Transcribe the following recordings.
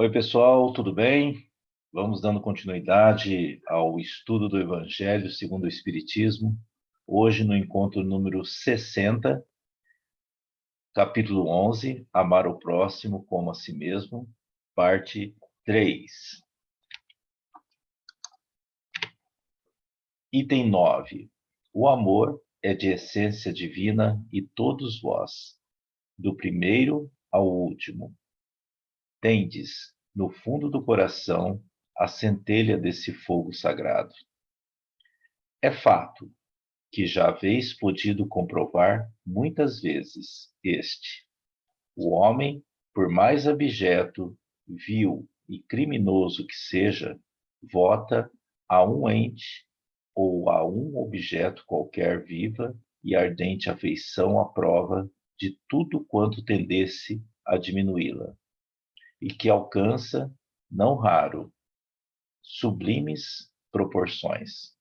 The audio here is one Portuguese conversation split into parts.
Oi, pessoal, tudo bem? Vamos dando continuidade ao estudo do Evangelho segundo o Espiritismo. Hoje, no encontro número 60, capítulo 11, Amar o Próximo como a Si Mesmo, parte 3. Item 9. O amor é de essência divina e todos vós, do primeiro ao último, tendes, no fundo do coração, a centelha desse fogo sagrado. É fato que já haveis podido comprovar muitas vezes este. O homem, por mais abjeto, vil e criminoso que seja, vota a um ente ou a um objeto qualquer viva e ardente afeição à prova de tudo quanto tendesse a diminuí-la, e que alcança, não raro, sublimes proporções.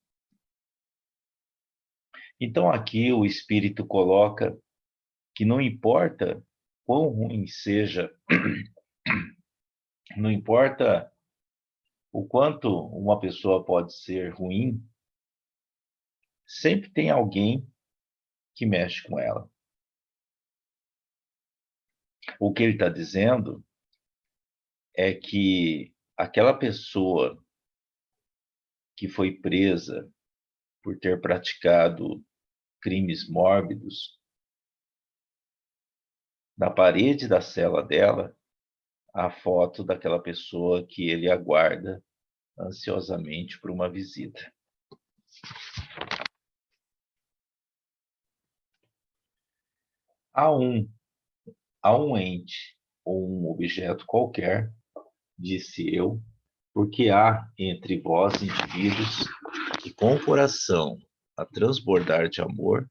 Então aqui o espírito coloca que não importa quão ruim seja, não importa o quanto uma pessoa pode ser ruim, sempre tem alguém que mexe com ela. O que ele está dizendo é que aquela pessoa que foi presa por ter praticado crimes mórbidos, na parede da cela dela, há a foto daquela pessoa que ele aguarda ansiosamente por uma visita. Há um, há um ente ou um objeto qualquer, disse eu, porque há entre vós indivíduos que, com o coração a transbordar de amor,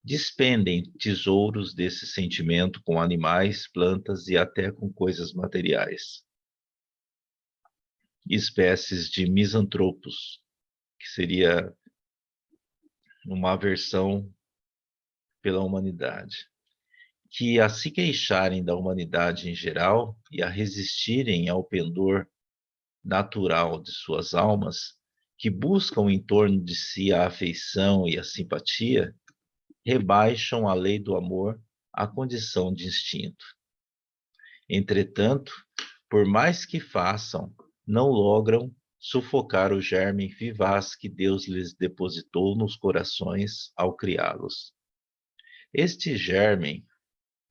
despendem tesouros desse sentimento com animais, plantas e até com coisas materiais. Espécies de misantropos, que seria uma aversão pela humanidade, que a se queixarem da humanidade em geral e a resistirem ao pendor natural de suas almas, que buscam em torno de si a afeição e a simpatia, rebaixam a lei do amor à condição de instinto. Entretanto, por mais que façam, não logram sufocar o germe vivaz que Deus lhes depositou nos corações ao criá-los. Este germe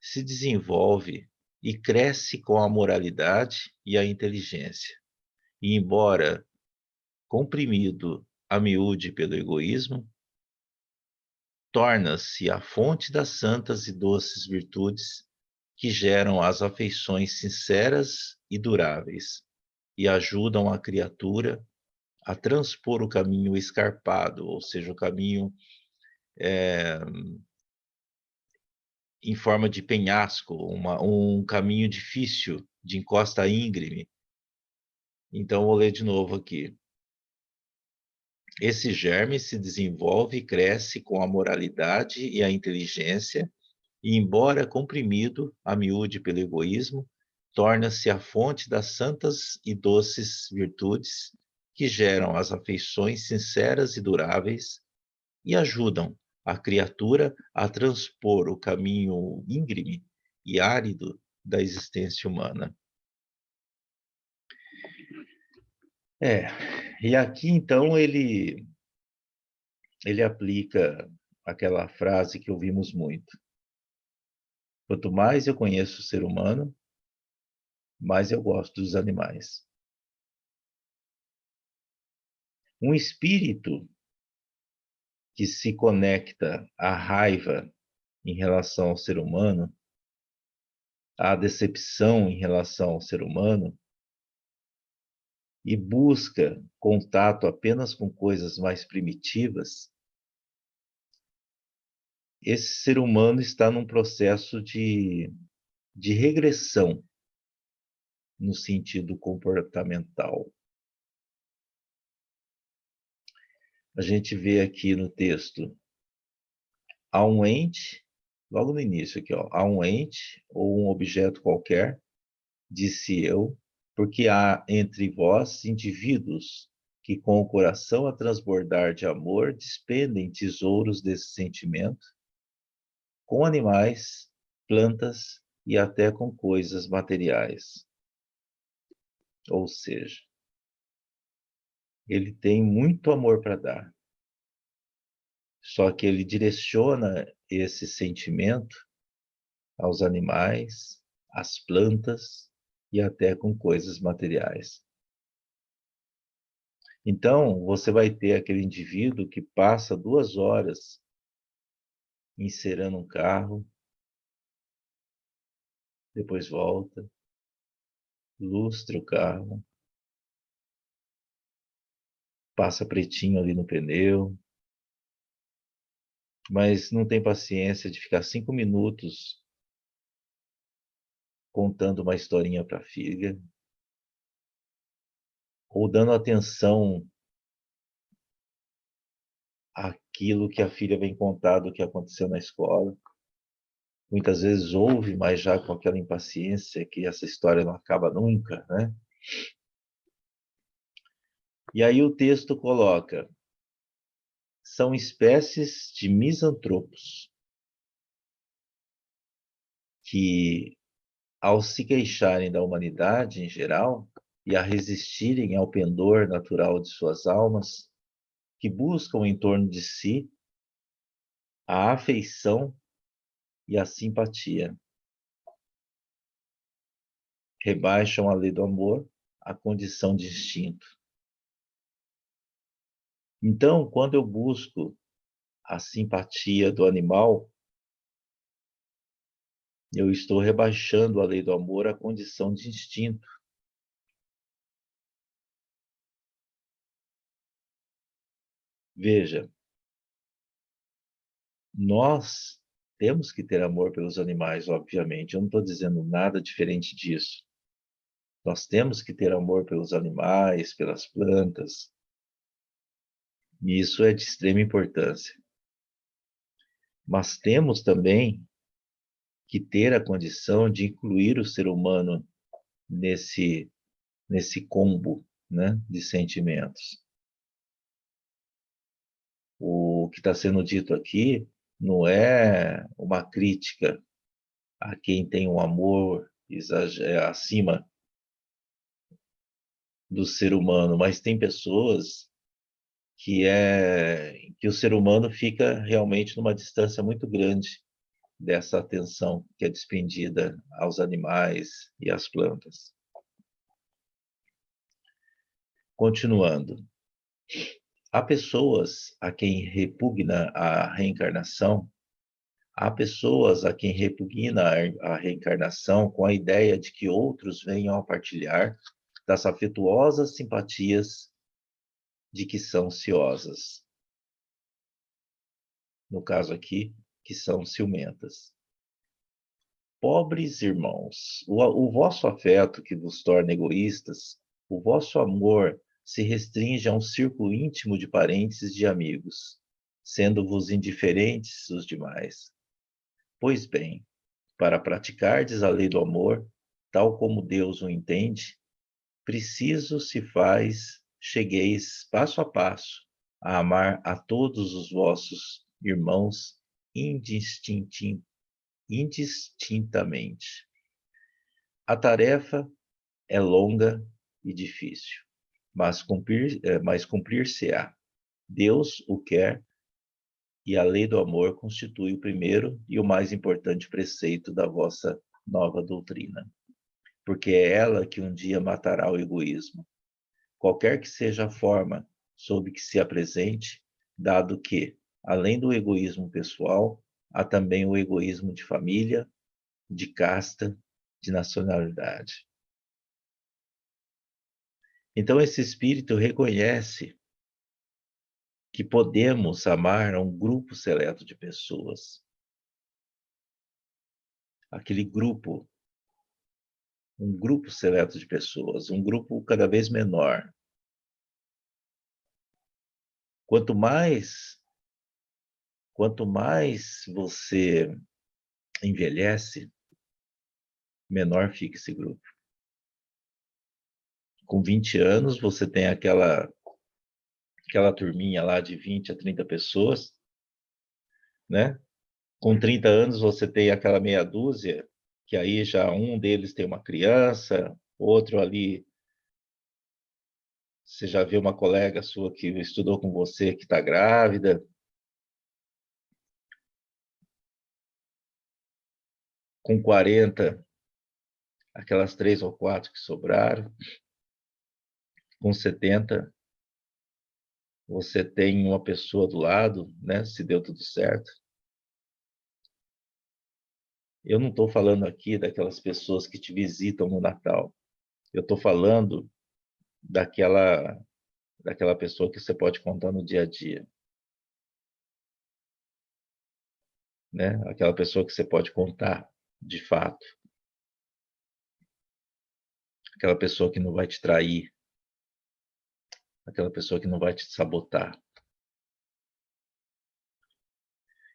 se desenvolve e cresce com a moralidade e a inteligência. E embora comprimido a miúde pelo egoísmo, torna-se a fonte das santas e doces virtudes que geram as afeições sinceras e duráveis e ajudam a criatura a transpor o caminho escarpado, ou seja, o caminho em forma de penhasco, um caminho difícil, de encosta íngreme. Então, vou ler de novo aqui. Esse germe se desenvolve e cresce com a moralidade e a inteligência, e, embora comprimido a miúde pelo egoísmo, torna-se a fonte das santas e doces virtudes que geram as afeições sinceras e duráveis e ajudam a criatura a transpor o caminho íngreme e árido da existência humana. E aqui então ele aplica aquela frase que ouvimos muito. Quanto mais eu conheço o ser humano, mais eu gosto dos animais. Um espírito que se conecta à raiva em relação ao ser humano, à decepção em relação ao ser humano, e busca contato apenas com coisas mais primitivas, esse ser humano está num processo de regressão no sentido comportamental. A gente vê aqui no texto, há um ente, logo no início aqui, ó, há um ente ou um objeto qualquer, disse eu, porque há entre vós indivíduos que, com o coração a transbordar de amor, despendem tesouros desse sentimento com animais, plantas e até com coisas materiais. Ou seja, ele tem muito amor para dar, só que ele direciona esse sentimento aos animais, às plantas e até com coisas materiais. Então, você vai ter aquele indivíduo que passa 2 horas encerando um carro, depois volta, lustra o carro, passa pretinho ali no pneu, mas não tem paciência de ficar 5 minutos contando uma historinha para a filha, ou dando atenção àquilo que a filha vem contar do que aconteceu na escola. Muitas vezes ouve, mas já com aquela impaciência que essa história não acaba nunca, né? E aí o texto coloca: são espécies de misantropos que, ao se queixarem da humanidade em geral e a resistirem ao pendor natural de suas almas, que buscam em torno de si a afeição e a simpatia, rebaixam a lei do amor à condição de instinto. Então, quando eu busco a simpatia do animal, eu estou rebaixando a lei do amor à condição de instinto. Veja, nós temos que ter amor pelos animais, obviamente. Eu não estou dizendo nada diferente disso. Nós temos que ter amor pelos animais, pelas plantas, e isso é de extrema importância. Mas temos também que ter a condição de incluir o ser humano nesse combo, né, de sentimentos. O que está sendo dito aqui não é uma crítica a quem tem um amor acima do ser humano, mas tem pessoas que o ser humano fica realmente numa distância muito grande dessa atenção que é despendida aos animais e às plantas. Continuando, há pessoas a quem repugna a reencarnação, há pessoas a quem repugna a reencarnação com a ideia de que outros venham a partilhar das afetuosas simpatias de que são ciosas. No caso aqui, que são ciumentas. Pobres irmãos, o vosso afeto que vos torna egoístas, o vosso amor se restringe a um círculo íntimo de parentes e de amigos, sendo-vos indiferentes os demais. Pois bem, para praticardes a lei do amor, tal como Deus o entende, preciso se faz, chegueis passo a passo a amar a todos os vossos irmãos indistintamente. A tarefa é longa e difícil, mas cumprir-se-á. Deus o quer e a lei do amor constitui o primeiro e o mais importante preceito da vossa nova doutrina, porque é ela que um dia matará o egoísmo, qualquer que seja a forma sob que se apresente, dado que, além do egoísmo pessoal, há também o egoísmo de família, de casta, de nacionalidade. Então, esse espírito reconhece que podemos amar a um grupo seleto de pessoas. Aquele grupo, um grupo seleto de pessoas, um grupo cada vez menor. Quanto mais você envelhece, menor fica esse grupo. Com 20 anos, você tem aquela turminha lá de 20 a 30 pessoas, né? Com 30 anos, você tem aquela meia dúzia, que aí já um deles tem uma criança, outro ali, você já viu uma colega sua que estudou com você que está grávida. Com 40, aquelas 3 ou 4 que sobraram. Com 70, você tem uma pessoa do lado, né? Se deu tudo certo. Eu não estou falando aqui daquelas pessoas que te visitam no Natal. Eu estou falando daquela pessoa que você pode contar no dia a dia, né? Aquela pessoa que você pode contar de fato. Aquela pessoa que não vai te trair. Aquela pessoa que não vai te sabotar.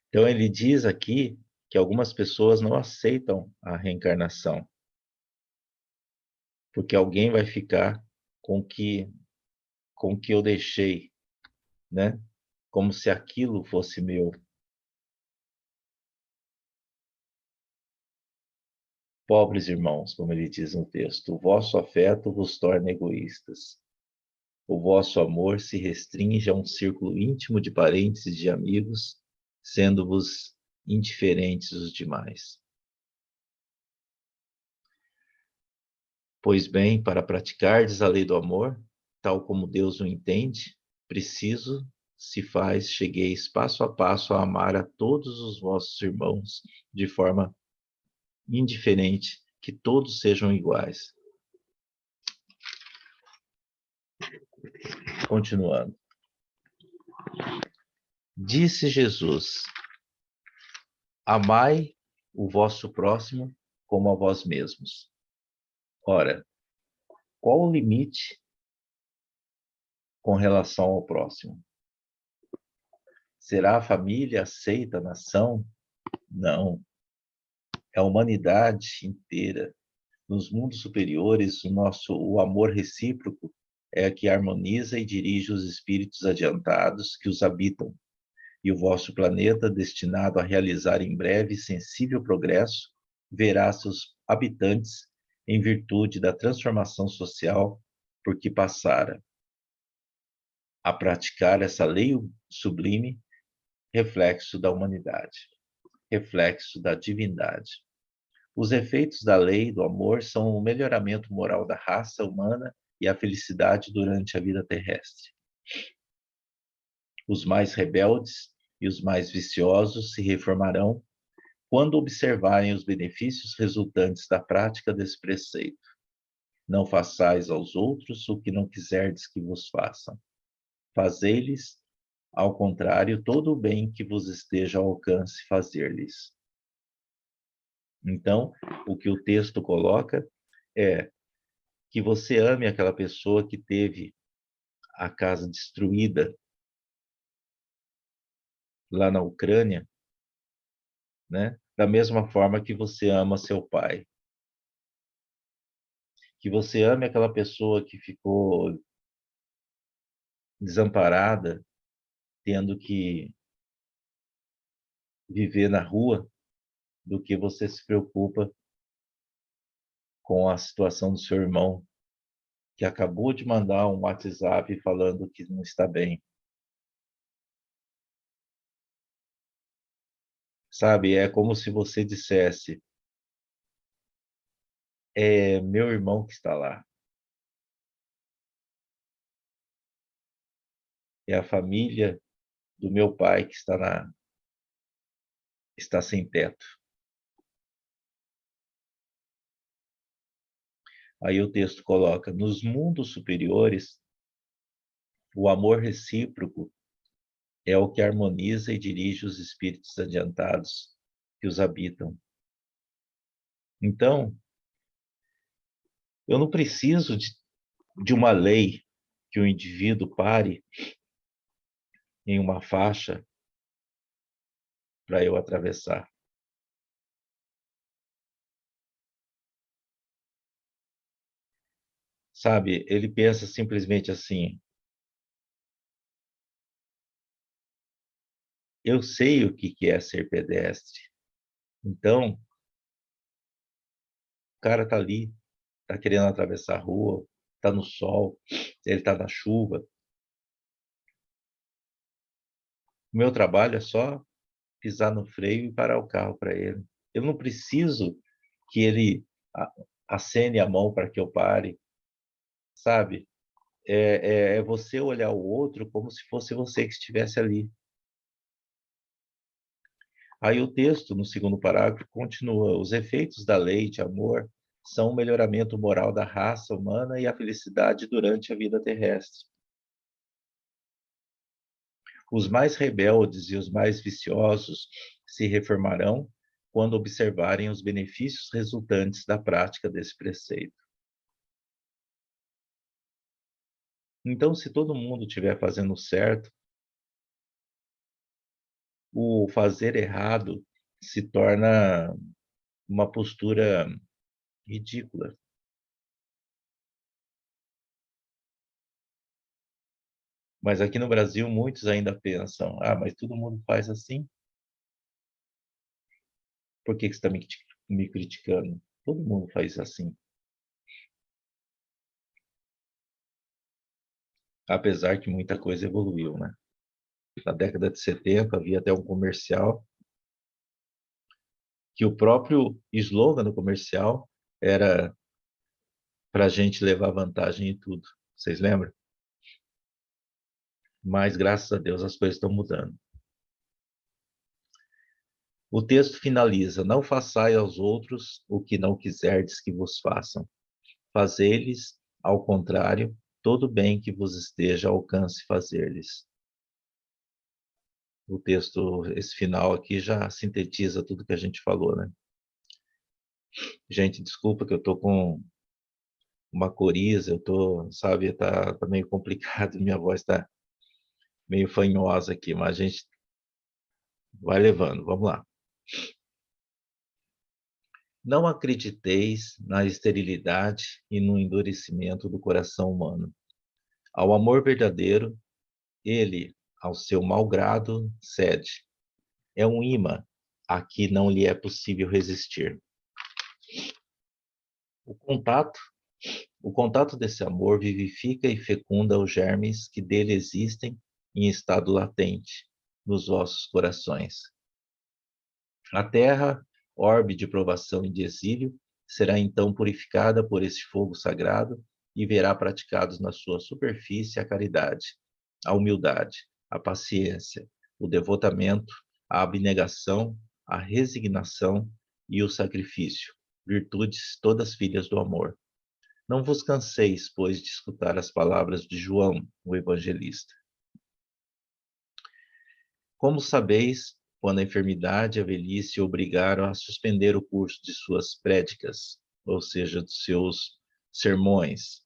Então ele diz aqui que algumas pessoas não aceitam a reencarnação, porque alguém vai ficar com o que eu deixei, né? Como se aquilo fosse meu. Pobres irmãos, como ele diz no texto, o vosso afeto vos torna egoístas. O vosso amor se restringe a um círculo íntimo de parentes e de amigos, sendo-vos indiferentes os demais. Pois bem, para praticardes a lei do amor, tal como Deus o entende, preciso se faz, chegueis passo a passo a amar a todos os vossos irmãos de forma indiferente, que todos sejam iguais. Continuando. Disse Jesus: amai o vosso próximo como a vós mesmos. Ora, qual o limite com relação ao próximo? Será a família aceita a nação? Não. É a humanidade inteira. Nos mundos superiores, o amor recíproco é que harmoniza e dirige os espíritos adiantados que os habitam. E o vosso planeta, destinado a realizar em breve sensível progresso, verá seus habitantes em virtude da transformação social por que passara a praticar essa lei sublime, reflexo da humanidade, reflexo da divindade. Os efeitos da lei do amor são o melhoramento moral da raça humana e a felicidade durante a vida terrestre. Os mais rebeldes e os mais viciosos se reformarão quando observarem os benefícios resultantes da prática desse preceito. Não façais aos outros o que não quiserdes que vos façam. Fazei-lhes, ao contrário, todo o bem que vos esteja ao alcance fazer-lhes. Então, o que o texto coloca é que você ame aquela pessoa que teve a casa destruída lá na Ucrânia, né? Da mesma forma que você ama seu pai. Que você ame aquela pessoa que ficou desamparada, tendo que viver na rua, do que você se preocupa com a situação do seu irmão, que acabou de mandar um WhatsApp falando que não está bem. Sabe, é como se você dissesse: é meu irmão que está lá, é a família do meu pai que está sem teto. Aí o texto coloca: nos mundos superiores, o amor recíproco é o que harmoniza e dirige os espíritos adiantados que os habitam. Então, eu não preciso de uma lei que o indivíduo pare em uma faixa para eu atravessar. sabe? Ele pensa simplesmente assim: eu sei o que que é ser pedestre. Então, o cara tá ali, tá querendo atravessar a rua, tá no sol, ele tá na chuva. O meu trabalho é só pisar no freio e parar o carro para ele. Eu não preciso que ele acene a mão para que eu pare, sabe? É você olhar o outro como se fosse você que estivesse ali. Aí o texto, no segundo parágrafo, continua: os efeitos da lei de amor são o melhoramento moral da raça humana e a felicidade durante a vida terrestre. Os mais rebeldes e os mais viciosos se reformarão quando observarem os benefícios resultantes da prática desse preceito. Então, se todo mundo estiver fazendo certo, o fazer errado se torna uma postura ridícula. Mas aqui no Brasil, muitos ainda pensam: ah, mas todo mundo faz assim, por que que você está me criticando? Todo mundo faz assim. Apesar que muita coisa evoluiu, né? Na década de 70 havia até um comercial que o próprio slogan do comercial era para a gente levar vantagem em tudo. Vocês lembram? Mas, graças a Deus, as coisas estão mudando. O texto finaliza: não façais aos outros o que não quiserdes que vos façam. Fazei-lhes, ao contrário, todo bem que vos esteja ao alcance fazer-lhes. O texto, esse final aqui, já sintetiza tudo que a gente falou, né? Gente, desculpa que eu tô com uma coriza, eu tô, sabe, tá meio complicado, minha voz tá meio fanhosa aqui, mas a gente vai levando, vamos lá. Não acrediteis na esterilidade e no endurecimento do coração humano. Ao amor verdadeiro, ele, ao seu mau grado, cede. É um imã a que não lhe é possível resistir. O contato, o contato desse amor vivifica e fecunda os germes que dele existem em estado latente nos vossos corações. A terra, orbe de provação e de exílio, será então purificada por esse fogo sagrado e verá praticados na sua superfície a caridade, a humildade, a paciência, o devotamento, a abnegação, a resignação e o sacrifício, virtudes todas filhas do amor. Não vos canseis, pois, de escutar as palavras de João, o evangelista. Como sabeis, quando a enfermidade e a velhice o obrigaram a suspender o curso de suas prédicas, ou seja, dos seus sermões,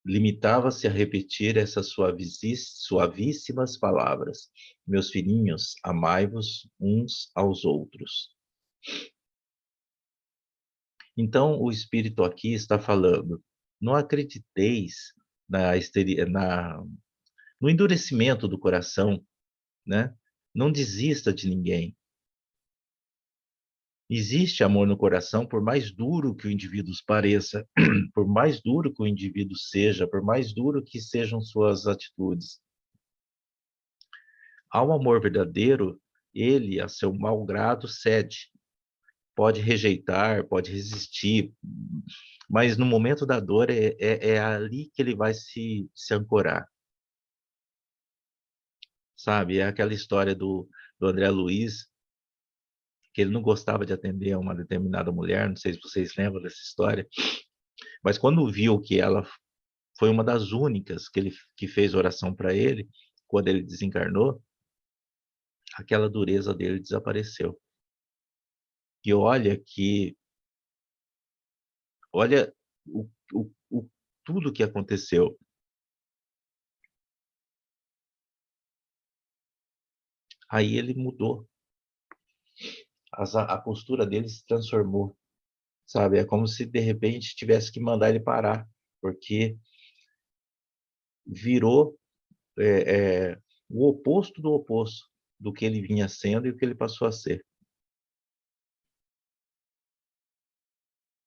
limitava-se a repetir essas suavíssimas palavras: meus filhinhos, amai-vos uns aos outros. Então, o Espírito aqui está falando: não acrediteis na, no endurecimento do coração, né? Não desista de ninguém. Existe amor no coração, por mais duro que o indivíduo pareça, por mais duro que o indivíduo seja, por mais duro que sejam suas atitudes. Ao amor verdadeiro, ele, a seu mau grado, cede. Pode rejeitar, pode resistir, mas no momento da dor é ali que ele vai se ancorar, sabe? É aquela história do André Luiz, que ele não gostava de atender a uma determinada mulher, não sei se vocês lembram dessa história, mas quando viu que ela foi uma das únicas que fez oração para ele, quando ele desencarnou, aquela dureza dele desapareceu. E olha tudo que aconteceu. Aí ele mudou, a postura dele se transformou. sabe? É como se de repente tivesse que mandar ele parar, porque virou o oposto do oposto do que ele vinha sendo e o que ele passou a ser,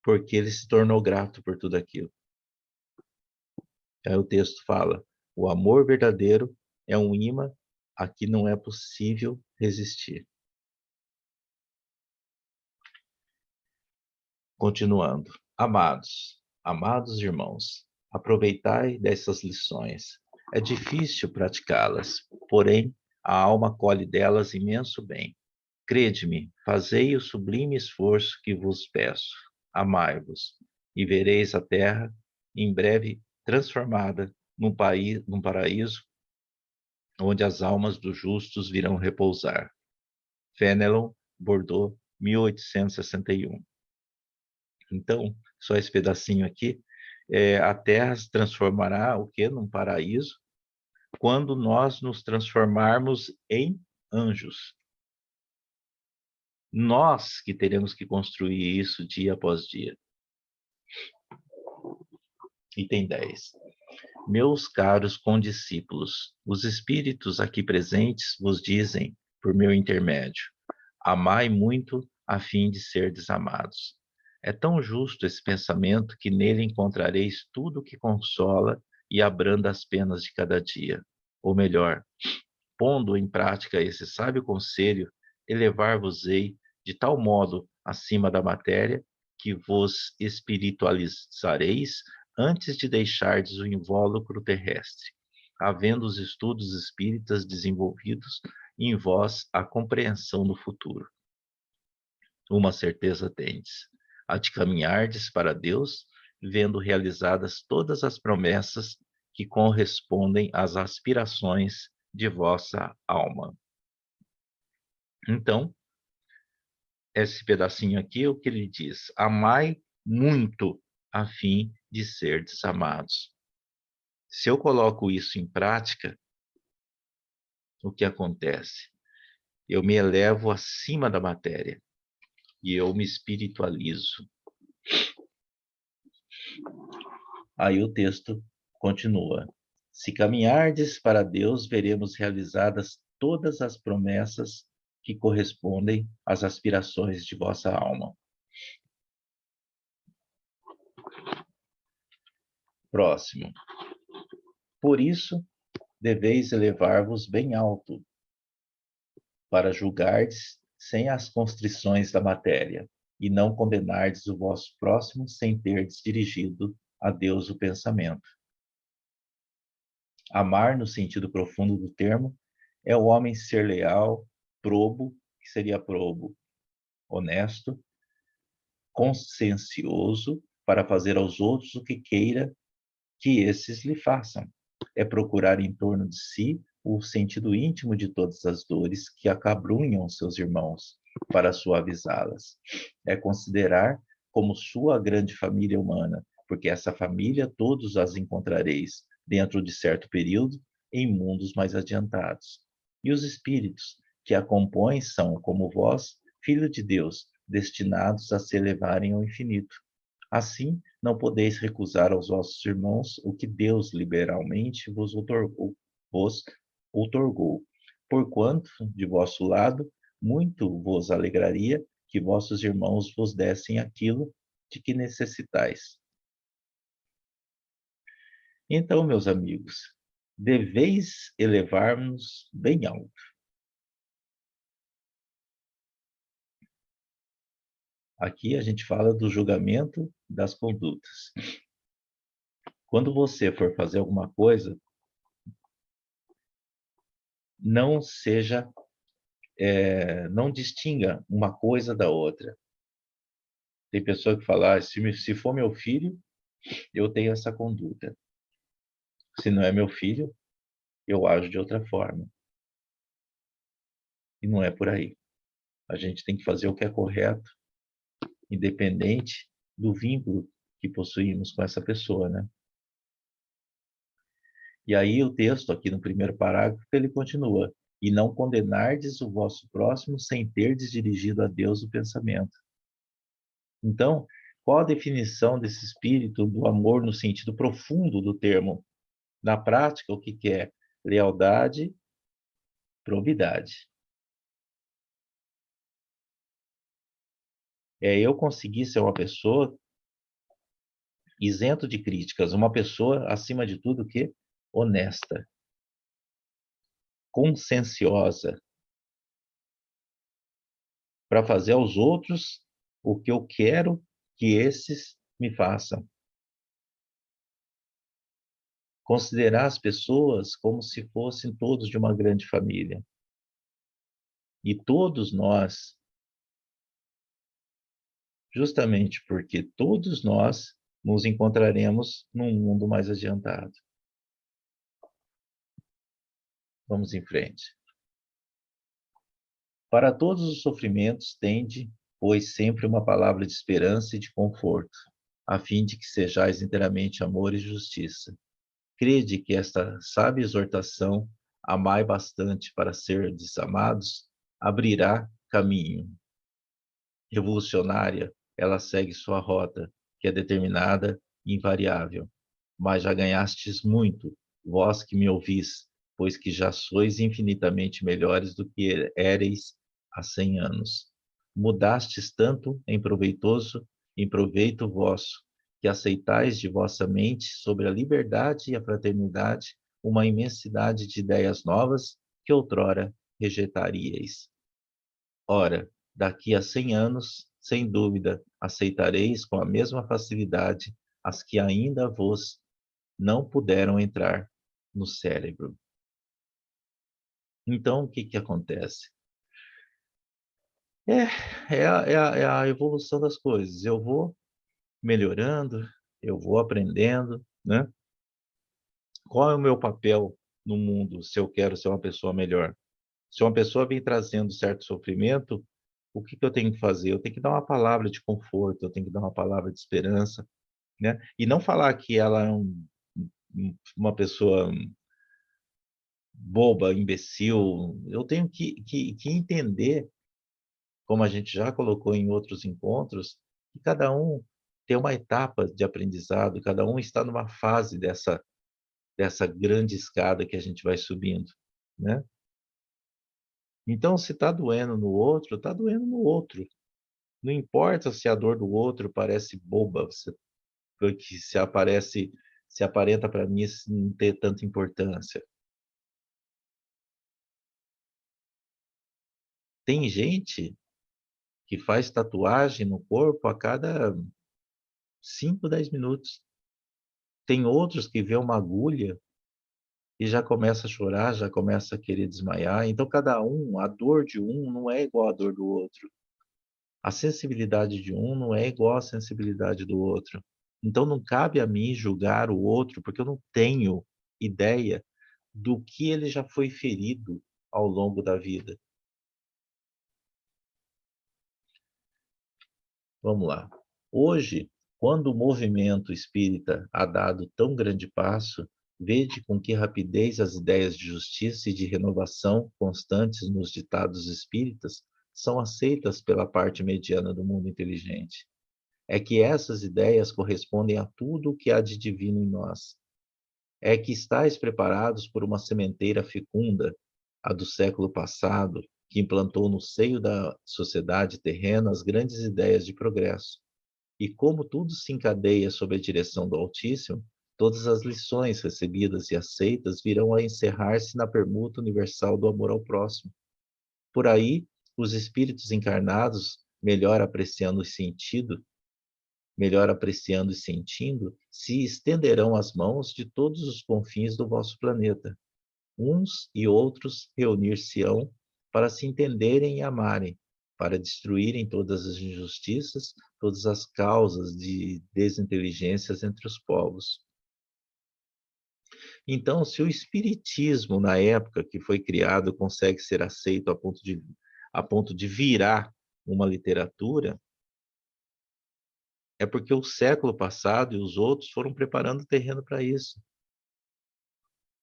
porque ele se tornou grato por tudo aquilo. Aí o texto fala: o amor verdadeiro é um imã a que não é possível resistir. Continuando. Amados irmãos, aproveitai dessas lições. É difícil praticá-las, porém a alma colhe delas imenso bem. Crede-me, fazei o sublime esforço que vos peço. Amai-vos, e vereis a terra em breve transformada num paraíso onde as almas dos justos virão repousar. Fenelon, Bordeaux, 1861. Então, só esse pedacinho aqui, a Terra se transformará o quê? Num paraíso, quando nós nos transformarmos em anjos. Nós que teremos que construir isso dia após dia. Item 10. Meus caros condiscípulos, os espíritos aqui presentes vos dizem, por meu intermédio, amai muito a fim de serdes amados. É tão justo esse pensamento que nele encontrareis tudo o que consola e abranda as penas de cada dia. Ou melhor, pondo em prática esse sábio conselho, elevar-vos-ei de tal modo acima da matéria que vos espiritualizareis antes de deixardes o invólucro terrestre, havendo os estudos espíritas desenvolvidos em vós a compreensão do futuro. Uma certeza tendes, a de caminhardes para Deus, vendo realizadas todas as promessas que correspondem às aspirações de vossa alma. Então, esse pedacinho aqui é o que ele diz: amai muito a fim de serdes amados. Se eu coloco isso em prática, o que acontece? Eu me elevo acima da matéria e eu me espiritualizo. Aí o texto continua: se caminhardes para Deus, veremos realizadas todas as promessas que correspondem às aspirações de vossa alma. Próximo. Por isso, deveis elevar-vos bem alto, para julgardes sem as constrições da matéria, e não condenardes o vosso próximo sem terdes dirigido a Deus o pensamento. Amar, no sentido profundo do termo, é o homem ser leal, probo, que seria probo, honesto, consciencioso, para fazer aos outros o que queira que esses lhe façam. É procurar em torno de si o sentido íntimo de todas as dores que acabrunham seus irmãos, para suavizá-las. É considerar como sua grande família humana, porque essa família todos as encontrareis, dentro de certo período, em mundos mais adiantados. E os espíritos que a compõem são, como vós, filhos de Deus, destinados a se elevarem ao infinito. Assim, não podeis recusar aos vossos irmãos o que Deus liberalmente vos outorgou, porquanto, de vosso lado, muito vos alegraria que vossos irmãos vos dessem aquilo de que necessitais. Então, meus amigos, deveis elevar-nos bem alto. Aqui a gente fala do julgamento das condutas. Quando você for fazer alguma coisa, não seja, não distinga uma coisa da outra. Tem pessoa que fala: se for meu filho, eu tenho essa conduta. Se não é meu filho, eu ajo de outra forma. E não é por aí. A gente tem que fazer o que é correto, independente do vínculo que possuímos com essa pessoa, né? E aí o texto, aqui no primeiro parágrafo, ele continua: e não condenardes o vosso próximo sem terdes dirigido a Deus o pensamento. Então, Qual a definição desse espírito do amor no sentido profundo do termo? Na prática, o que que é? Lealdade, probidade. É eu conseguir ser uma pessoa isento de críticas, uma pessoa, acima de tudo, que honesta, conscienciosa, para fazer aos outros o que eu quero que esses me façam. Considerar as pessoas como se fossem todos de uma grande família. E todos nós, justamente porque todos nós nos encontraremos num mundo mais adiantado. Vamos em frente. Para todos os sofrimentos tende, pois, sempre uma palavra de esperança e de conforto, a fim de que sejais inteiramente amor e justiça. Crede que esta sábia exortação, amai bastante para serdes amados, abrirá caminho. Revolucionária, ela segue sua rota, que é determinada e invariável. Mas já ganhastes muito, vós que me ouvis, pois que já sois infinitamente melhores do que éreis há 100 anos. Mudastes tanto em proveito vosso, que aceitais de vossa mente sobre a liberdade e a fraternidade uma imensidade de ideias novas que outrora rejeitaríeis. Ora, daqui a 100 anos, sem dúvida, aceitareis com a mesma facilidade as que ainda vos não puderam entrar no cérebro. Então, o que que acontece? É, é a evolução das coisas. Eu vou melhorando, eu vou aprendendo, né? Qual é o meu papel no mundo se eu quero ser uma pessoa melhor? Se uma pessoa vem trazendo certo sofrimento, o que que eu tenho que fazer? Eu tenho que dar uma palavra de conforto, eu tenho que dar uma palavra de esperança, né? E não falar que ela é uma pessoa boba, imbecil. Eu tenho que entender, como a gente já colocou em outros encontros, que cada um tem uma etapa de aprendizado, cada um está numa fase dessa grande escada que a gente vai subindo, né? Então, se está doendo no outro, está doendo no outro. Não importa se a dor do outro parece boba, porque se aparenta para mim não ter tanta importância. Tem gente que faz tatuagem no corpo a cada 5, 10 minutos. Tem outros que vê uma agulha e já começa a chorar, já começa a querer desmaiar. Então, cada um, a dor de um não é igual à dor do outro. A sensibilidade de um não é igual à sensibilidade do outro. Então, não cabe a mim julgar o outro, porque eu não tenho ideia do que ele já foi ferido ao longo da vida. Vamos lá. Hoje, quando o movimento espírita ha dado tão grande passo, vede com que rapidez as ideias de justiça e de renovação constantes nos ditados espíritas são aceitas pela parte mediana do mundo inteligente. É que essas ideias correspondem a tudo o que há de divino em nós. É que estáis preparados por uma sementeira fecunda, a do século passado, que implantou no seio da sociedade terrena as grandes ideias de progresso. E como tudo se encadeia sob a direção do Altíssimo, todas as lições recebidas e aceitas virão a encerrar-se na permuta universal do amor ao próximo. Por aí, os espíritos encarnados, melhor apreciando e sentindo, se estenderão as mãos de todos os confins do vosso planeta. Uns e outros reunir-se-ão para se entenderem e amarem, para destruírem todas as injustiças, todas as causas de desinteligências entre os povos. Então, se o espiritismo, na época que foi criado, consegue ser aceito a ponto de virar uma literatura, é porque o século passado e os outros foram preparando o terreno para isso.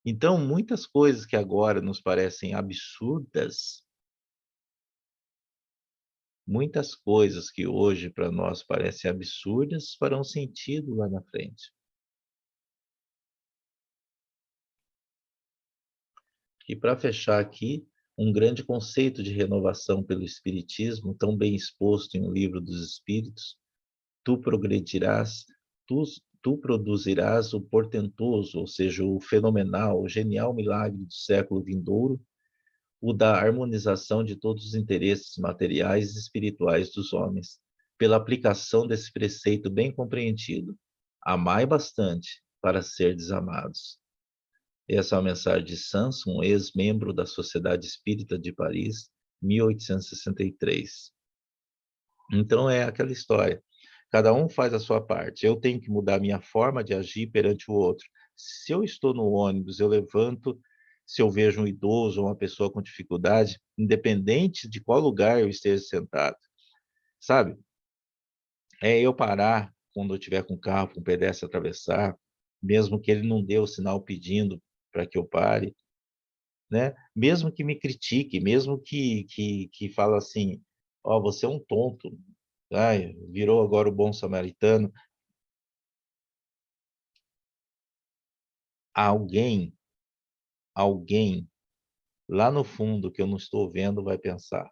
Então, muitas coisas que agora nos parecem absurdas, Muitas coisas que hoje para nós parecem absurdas farão sentido lá na frente. E para fechar aqui, um grande conceito de renovação pelo Espiritismo, tão bem exposto em O Livro dos Espíritos: tu progredirás, tu produzirás o portentoso, ou seja, o fenomenal, o genial milagre do século vindouro, o da harmonização de todos os interesses materiais e espirituais dos homens, pela aplicação desse preceito bem compreendido: amai bastante para serdes amados. Essa é uma mensagem de Sanson, ex-membro da Sociedade Espírita de Paris, 1863. Então é aquela história. Cada um faz a sua parte. Eu tenho que mudar minha forma de agir perante o outro. Se eu estou no ônibus, eu levanto, se eu vejo um idoso ou uma pessoa com dificuldade, independente de qual lugar eu esteja sentado, sabe? É eu parar quando eu estiver com o carro, com o pedestre atravessar, mesmo que ele não dê o sinal pedindo para que eu pare, né? Mesmo que me critique, mesmo que fala assim: ó, você é um tonto, ai, virou agora o bom samaritano. Alguém, alguém lá no fundo que eu não estou vendo vai pensar: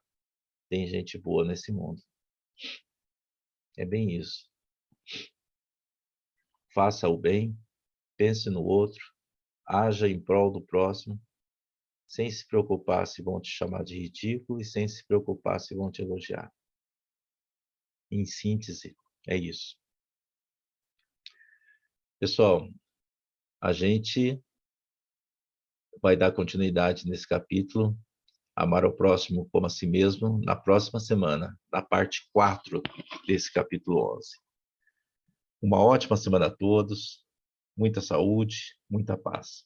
tem gente boa nesse mundo. É bem isso. Faça o bem, pense no outro, haja em prol do próximo, sem se preocupar se vão te chamar de ridículo e sem se preocupar se vão te elogiar. Em síntese, é isso. Pessoal, a gente vai dar continuidade nesse capítulo, Amar ao Próximo como a Si Mesmo, na próxima semana, na parte 4 desse capítulo 11. Uma ótima semana a todos, muita saúde, muita paz.